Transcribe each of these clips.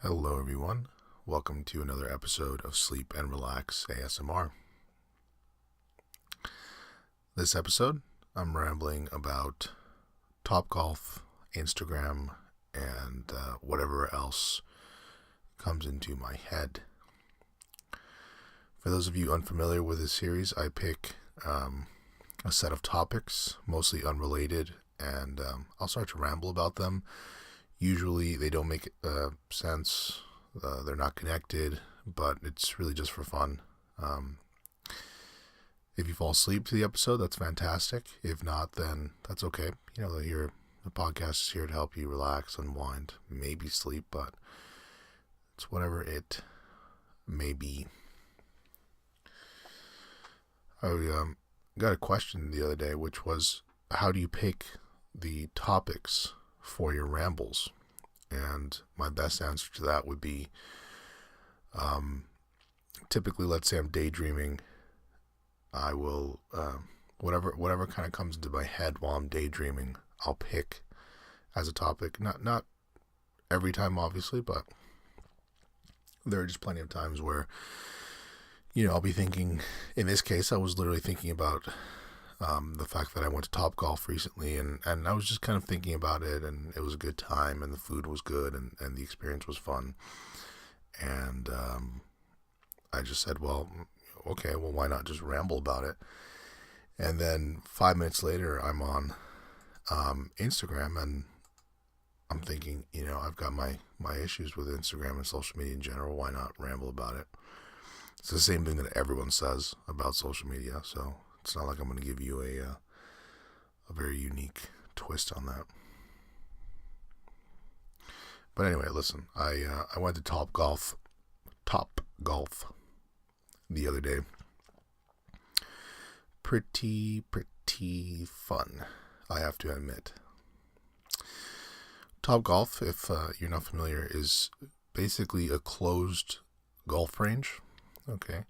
Hello, everyone. Welcome to another episode of Sleep and Relax ASMR. This episode, I'm rambling about Topgolf, Instagram, and whatever else comes into my head. For those of you unfamiliar with this series, I pick a set of topics, mostly unrelated, and I'll start to ramble about them. Usually they don't make sense, they're not connected, but it's really just for fun. If you fall asleep to the episode, that's fantastic. If not, then that's okay. The podcast is here to help you relax, unwind, maybe sleep, but it's whatever it may be. I got a question the other day, which was, how do you pick the topics for your rambles? And my best answer to that would be, typically, let's say I'm daydreaming, I will, whatever kind of comes into my head while I'm daydreaming, I'll pick as a topic. Not every time, obviously, but there are just plenty of times where, I'll be thinking. In this case, I was literally thinking about the fact that I went to Topgolf recently, and I was just kind of thinking about it, and it was a good time, and the food was good, and the experience was fun. And I just said, well, okay, well, why not just ramble about it? And then 5 minutes later, I'm on Instagram, and I'm thinking, I've got my issues with Instagram and social media in general. Why not ramble about it? It's the same thing that everyone says about social media, so it's not like I'm going to give you a very unique twist on that. But anyway, listen, I went to Topgolf the other day. Pretty fun, I have to admit. Topgolf, if you're not familiar, is basically a closed golf range. Okay,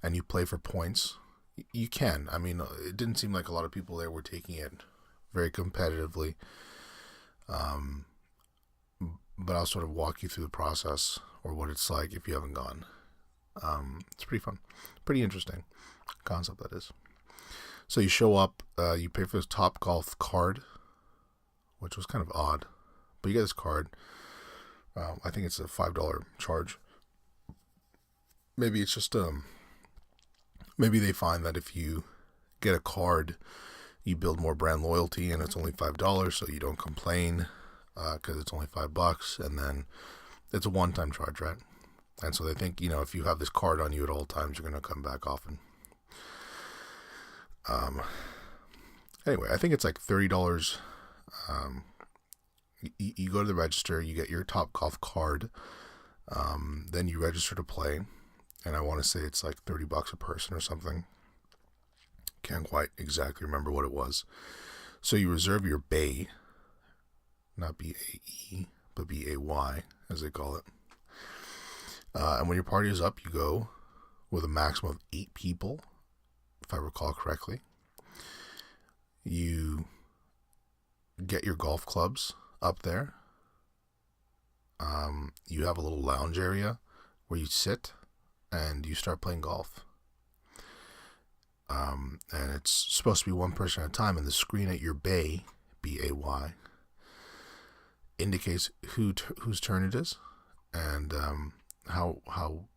and you play for points. You can. I mean, it didn't seem like a lot of people there were taking it very competitively. But I'll sort of walk you through the process, or what it's like if you haven't gone. It's pretty fun. Pretty interesting concept, that is. So you show up, you pay for this Topgolf card, which was kind of odd. But you get this card. I think it's a $5 charge. Maybe it's just maybe they find that if you get a card, you build more brand loyalty, and it's only $5, so you don't complain because it's only $5, and then it's a one-time charge, right? And so they think, if you have this card on you at all times, you're going to come back often. Anyway, I think it's like $30. You go to the register, you get your Topgolf card, then you register to play. And I want to say it's like $30 a person or something. Can't quite exactly remember what it was. So you reserve your bay, not B-A-E, but B-A-Y, as they call it. And when your party is up, you go with a maximum of 8 people, if I recall correctly. You get your golf clubs up there. You have a little lounge area where you sit and you start playing golf. And it's supposed to be one person at a time, and the screen at your bay, B-A-Y, indicates whose turn it is, and how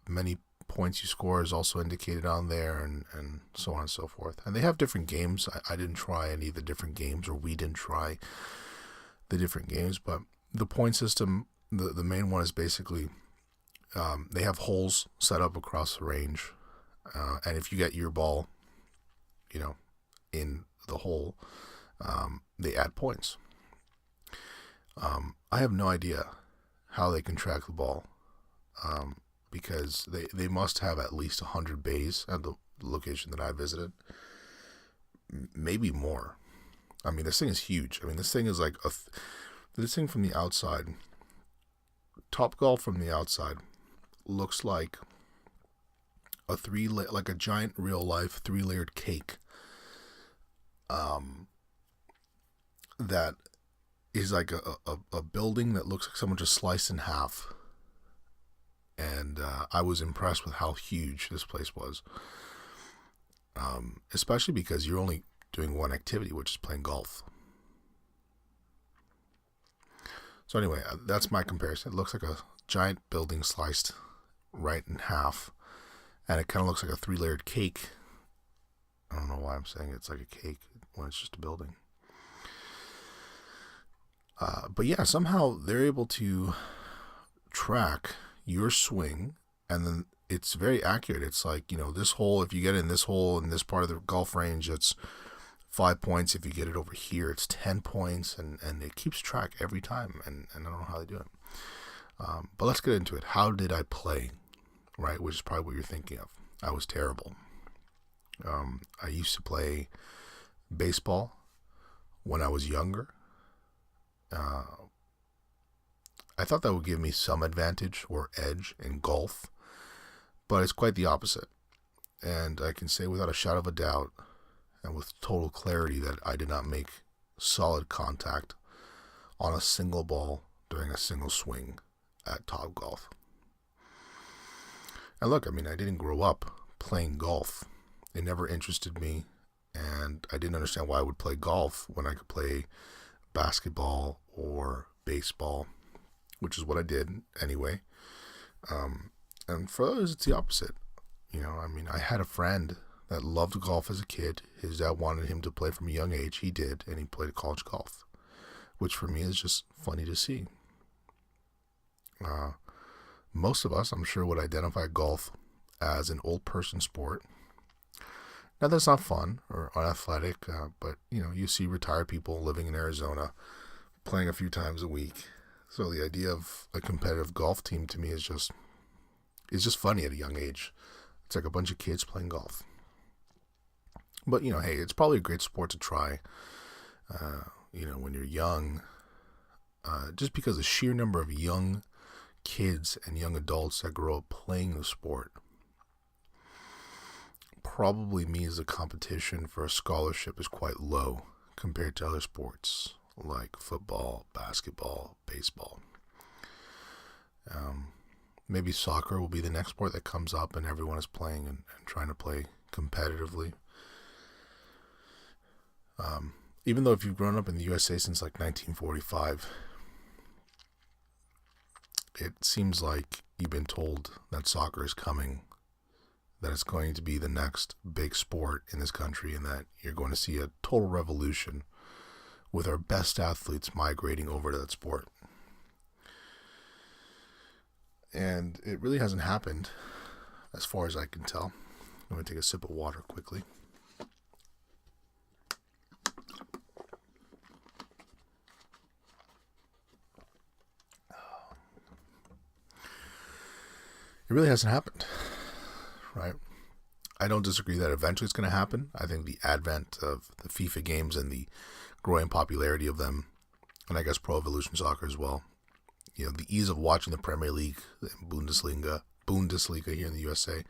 many points you score is also indicated on there, and so on and so forth. And they have different games. I didn't try any of the different games, or we didn't try the different games, but the point system, the main one is basically, they have holes set up across the range, and if you get your ball, in the hole, they add points. I have no idea how they can track the ball, because they must have at least 100 bays at the location that I visited, maybe more. I mean, this thing is huge. I mean, this thing is like this thing from the outside. Topgolf from the outside looks like a giant real life 3-layered cake. That is like a building that looks like someone just sliced in half And I was impressed with how huge this place was, especially because you're only doing one activity, which is playing golf. So anyway, that's my comparison. It looks like a giant building sliced right in half, and it kind of looks like a 3-layered cake. I don't know why I'm saying it's like a cake when it's just a building. But yeah, somehow they're able to track your swing, and then it's very accurate. It's like, this hole, if you get in this hole in this part of the golf range, it's 5 points. If you get it over here, it's 10 points, and it keeps track every time, and I don't know how they do it. But let's get into it. How did I play, right? Which is probably what you're thinking of. I was terrible. I used to play baseball when I was younger. I thought that would give me some advantage or edge in golf, but it's quite the opposite. And I can say without a shadow of a doubt and with total clarity that I did not make solid contact on a single ball during a single swing at Topgolf. And look, I didn't grow up playing golf. It never interested me, and I didn't understand why I would play golf when I could play basketball or baseball, which is what I did anyway. And for others, it's the opposite. I had a friend that loved golf as a kid. His dad wanted him to play from a young age. He did, and he played college golf, which for me is just funny to see. Most of us, I'm sure, would identify golf as an old person sport. Now, that's not fun or unathletic, but, you see retired people living in Arizona playing a few times a week. So the idea of a competitive golf team to me is just funny at a young age. It's like a bunch of kids playing golf. But, hey, it's probably a great sport to try, when you're young, just because the sheer number of young kids and young adults that grow up playing the sport probably means the competition for a scholarship is quite low compared to other sports like football, basketball, baseball. Maybe soccer will be the next sport that comes up and everyone is playing and trying to play competitively. Even though if you've grown up in the USA since like 1945, it seems like you've been told that soccer is coming, that it's going to be the next big sport in this country, and that you're going to see a total revolution with our best athletes migrating over to that sport. And it really hasn't happened as far as I can tell. I'm going to take a sip of water quickly. It really hasn't happened, right? I don't disagree that eventually it's going to happen. I think the advent of the FIFA games and the growing popularity of them, and I guess Pro Evolution Soccer as well, the ease of watching the Premier League, the Bundesliga here in the USA,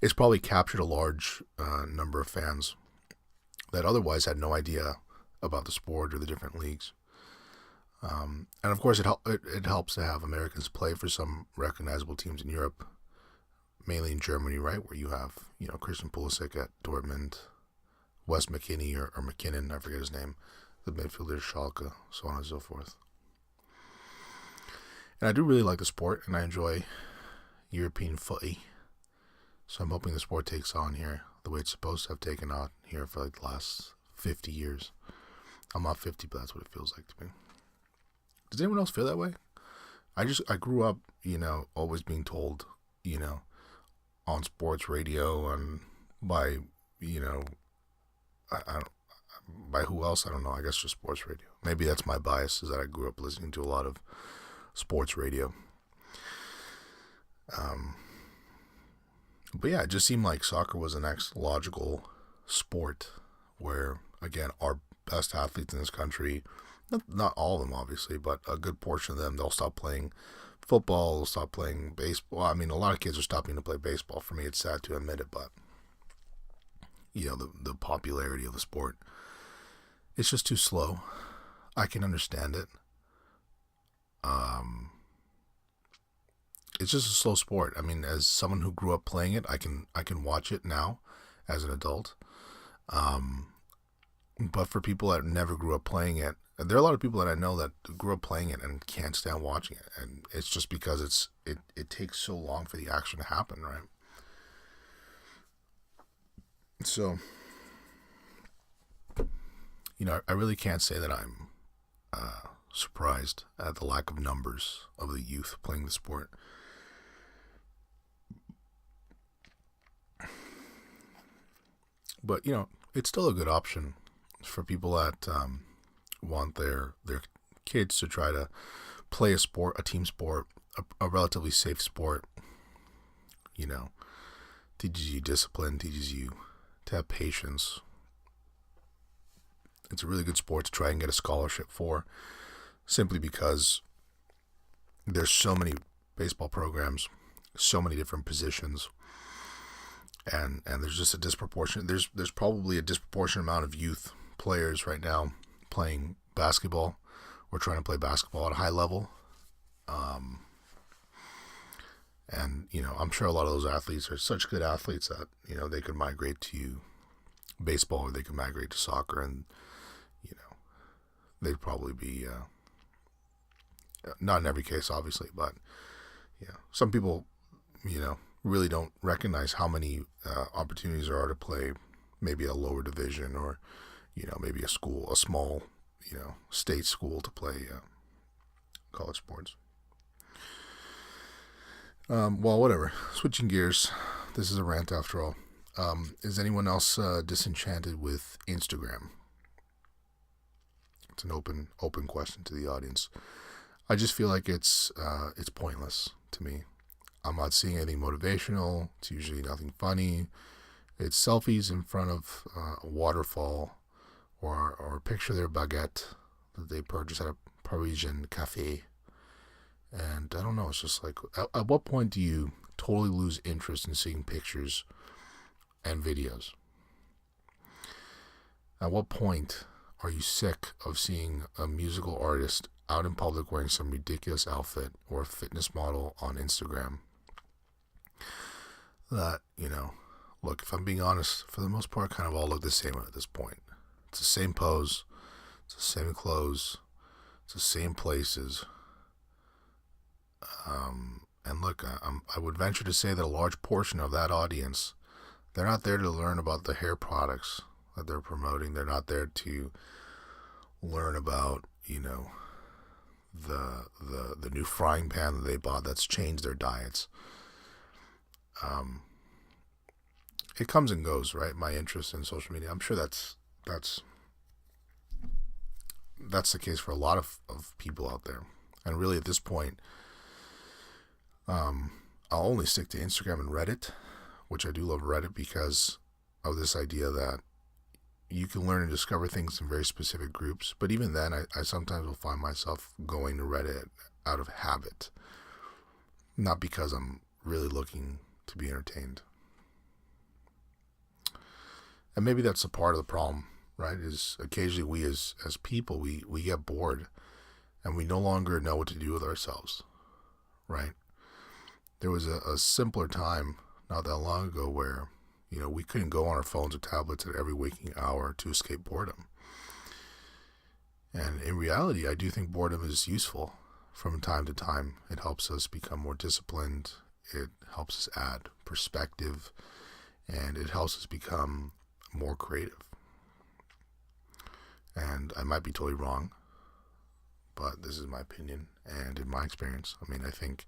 it's probably captured a large number of fans that otherwise had no idea about the sport or the different leagues. And of course, it helps to have Americans play for some recognizable teams in Europe, mainly in Germany, right, where you have, Christian Pulisic at Dortmund, Wes McKinney or McKinnon, I forget his name, the midfielder Schalke, so on and so forth. And I do really like the sport, and I enjoy European footy. So I'm hoping the sport takes on here the way it's supposed to have taken on here for like the last 50 years. I'm not 50, but that's what it feels like to me. Does anyone else feel that way? I grew up, always being told, on sports radio and by, by who else? I don't know. I guess just sports radio. Maybe that's my bias, is that I grew up listening to a lot of sports radio. But yeah, it just seemed like soccer was the next logical sport where, again, our best athletes in this country, not all of them obviously, but a good portion of them, they'll stop playing football, they'll stop playing baseball. I mean, a lot of kids are stopping to play baseball. For me, it's sad to admit it, but the popularity of the sport, it's just too slow. I can understand it. it's just a slow sport. I mean, as someone who grew up playing it, I can watch it now as an adult. But for people that never grew up playing it, there are a lot of people that I know that grew up playing it and can't stand watching it, and it's just because it takes so long for the action to happen, right? So, I really can't say that I'm surprised at the lack of numbers of the youth playing the sport. But it's still a good option for people that want their kids to try to play a sport, a team sport, a relatively safe sport. Teaches you discipline, teaches you to have patience. It's a really good sport to try and get a scholarship for, simply because there's so many baseball programs, so many different positions, and there's just a disproportionate. There's probably a disproportionate amount of youth players right now playing basketball or trying to play basketball at a high level. And I'm sure a lot of those athletes are such good athletes that they could migrate to baseball, or they could migrate to soccer, and they'd probably be not in every case, obviously, but some people really don't recognize how many opportunities there are to play maybe a lower division, or maybe a small state school to play college sports. Well, whatever. Switching gears. This is a rant after all. Is anyone else disenchanted with Instagram? It's an open question to the audience. I just feel like it's pointless to me. I'm not seeing anything motivational. It's usually nothing funny. It's selfies in front of a waterfall, or a picture of their baguette that they purchased at a Parisian cafe. And I don't know, it's just like, at what point do you totally lose interest in seeing pictures and videos? At what point are you sick of seeing a musical artist out in public wearing some ridiculous outfit, or a fitness model on Instagram that, look, if I'm being honest, for the most part, kind of all look the same at this point. It's the same pose, it's the same clothes, it's the same places. And look, I would venture to say that a large portion of that audience, they're not there to learn about the hair products that they're promoting. They're not there to learn about, the new frying pan that they bought that's changed their diets. It comes and goes, right? My interest in social media. I'm sure that's the case for a lot of people out there. And really, at this point, I'll only stick to Instagram and Reddit, which I do love Reddit because of this idea that you can learn and discover things in very specific groups. But even then, I sometimes will find myself going to Reddit out of habit, not because I'm really looking to be entertained. And maybe that's a part of the problem, right? Is occasionally we as people, we get bored and we no longer know what to do with ourselves, right? There was a simpler time not that long ago where, we couldn't go on our phones or tablets at every waking hour to escape boredom. And in reality, I do think boredom is useful from time to time. It helps us become more disciplined. It helps us add perspective, and it helps us become more creative. And I might be totally wrong, but this is my opinion and in my experience. I mean, I think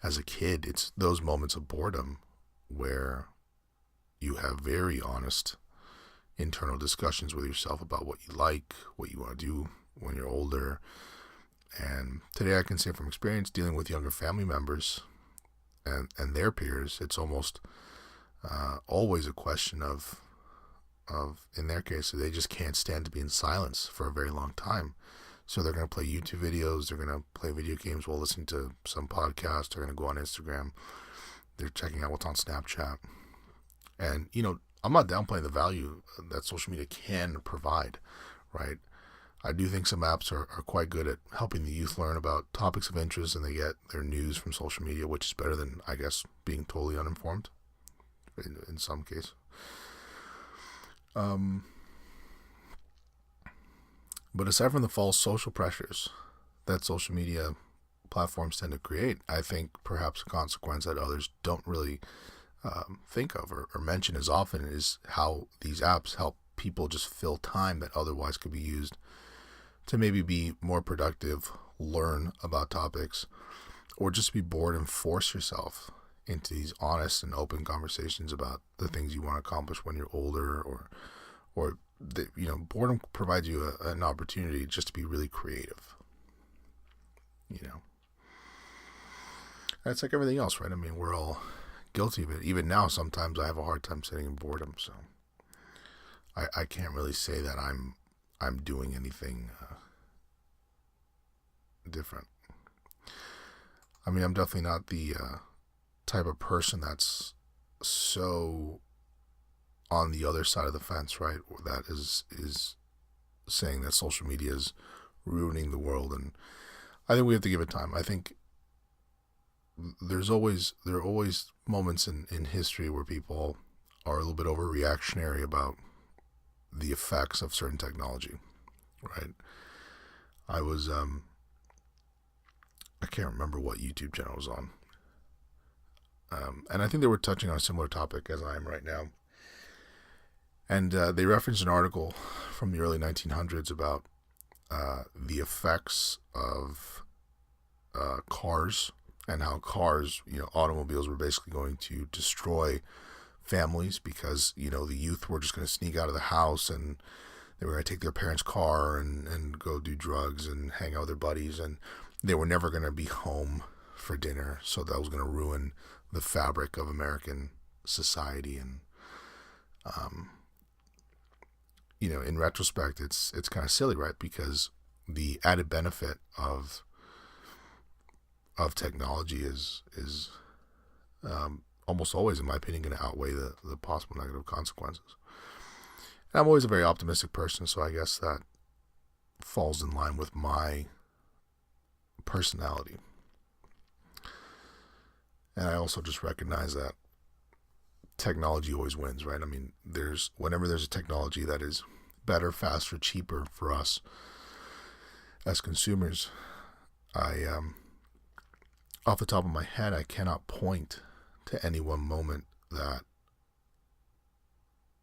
as a kid, it's those moments of boredom where you have very honest internal discussions with yourself about what you like, what you want to do when you're older. And today I can say from experience dealing with younger family members and their peers, it's almost always a question of in their case, they just can't stand to be in silence for a very long time. So they're going to play YouTube videos, they're going to play video games while listening to some podcast, they're going to go on Instagram, they're checking out what's on Snapchat. And, I'm not downplaying the value that social media can provide, right? I do think some apps are quite good at helping the youth learn about topics of interest, and they get their news from social media, which is better than, I guess, being totally uninformed in some case. But aside from the false social pressures that social media platforms tend to create, I think perhaps a consequence that others don't really think of or mention as often is how these apps help people just fill time that otherwise could be used to maybe be more productive, learn about topics, or just be bored and force yourself into these honest and open conversations about the things you want to accomplish when you're older, or boredom provides you an opportunity just to be really creative. It's like everything else, right? I mean, we're all guilty of it. Even now, sometimes I have a hard time sitting in boredom, so I can't really say that I'm doing anything different. I mean, I'm definitely not the type of person that's so on the other side of the fence, right? That is saying that social media is ruining the world, and I think we have to give it time. I think there are always moments in history where people are a little bit overreactionary about the effects of certain technology, right? I was I can't remember what YouTube channel I was on, and I think they were touching on a similar topic as I am right now. And they referenced an article from the early 1900s about the effects of cars, and how cars, automobiles were basically going to destroy families because, the youth were just going to sneak out of the house and they were going to take their parents' car and go do drugs and hang out with their buddies, and they were never going to be home for dinner. So that was going to ruin the fabric of American society. And, in retrospect, it's kind of silly, right? Because the added benefit of technology is almost always, in my opinion, going to outweigh the possible negative consequences. And I'm always a very optimistic person, so I guess that falls in line with my personality. And I also just recognize that technology always wins, right? I mean, whenever there's a technology that is better, faster, cheaper for us as consumers, off the top of my head, I cannot point to any one moment that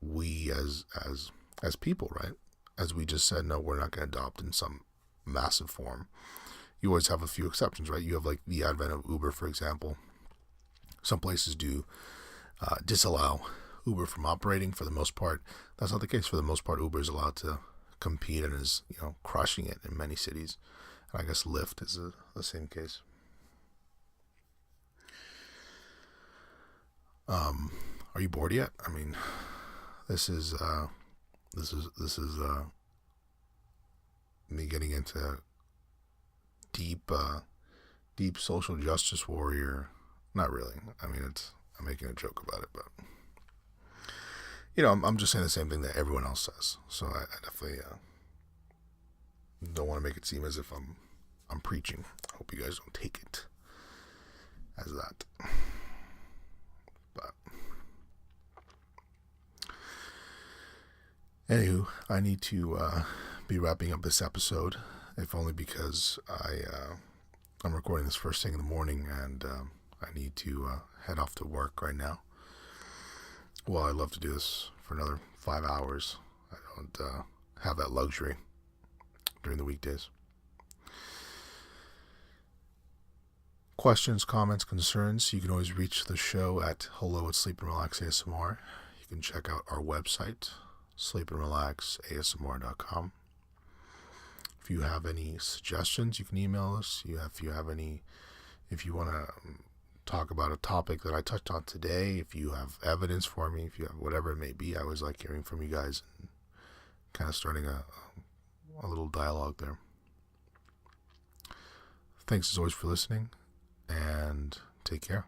we as people, right, as we just said, no, we're not going to adopt in some massive form. You always have a few exceptions, right? You have like the advent of Uber, for example. Some places do disallow Uber from operating. For the most part, that's not the case. For the most part, Uber is allowed to compete and is, crushing it in many cities. And I guess Lyft is the same case. Are you bored yet? I mean, this is me getting into deep social justice warrior. Not really. I mean, I'm making a joke about it, but I'm just saying the same thing that everyone else says. So I definitely don't want to make it seem as if I'm preaching. I hope you guys don't take it as that. But anywho, I need to be wrapping up this episode, if only because I'm recording this first thing in the morning, and I need to head off to work right now. Well, I'd love to do this for another 5 hours. I don't have that luxury during the weekdays. Questions, comments, concerns, you can always reach the show at hello@sleepandrelaxasmr. You can check out our website, sleepandrelaxasmr.com. If you have any suggestions, you can email us. If you want to talk about a topic that I touched on today, if you have evidence for me, if you have whatever it may be, I always like hearing from you guys and kind of starting a little dialogue there. Thanks as always for listening, and take care.